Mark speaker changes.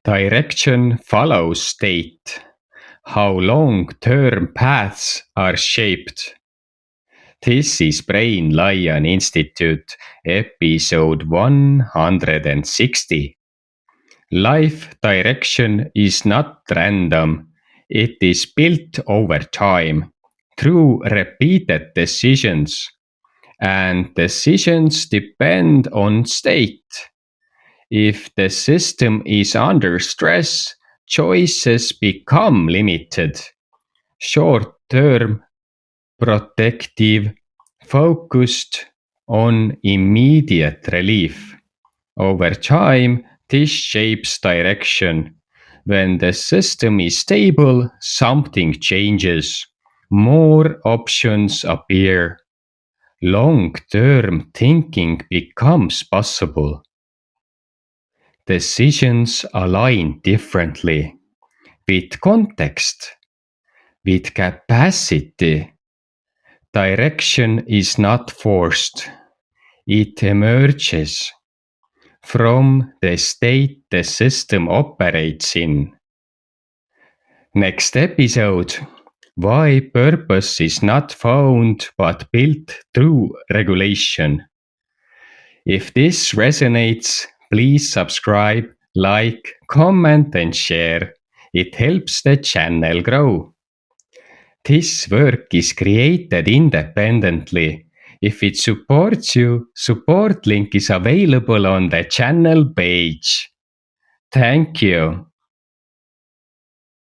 Speaker 1: Direction follows state. How long-term paths are shaped. This is Brain Lion Institute, episode 160. Life direction is not random. It is built over time through repeated decisions. And decisions depend on state. If the system is under stress, choices become limited. Short-term, protective, focused on immediate relief. Over time, this shapes direction. When the system is stable, something changes. More options appear. Long-term thinking becomes possible. Decisions align differently with context, with capacity. Direction is not forced. It emerges from the state the system operates in. Next episode: why purpose is not found but built through regulation. If this resonates, please subscribe, like, comment and share. It helps the channel grow. This work is created independently. If it supports you, support link is available on the channel page. Thank you.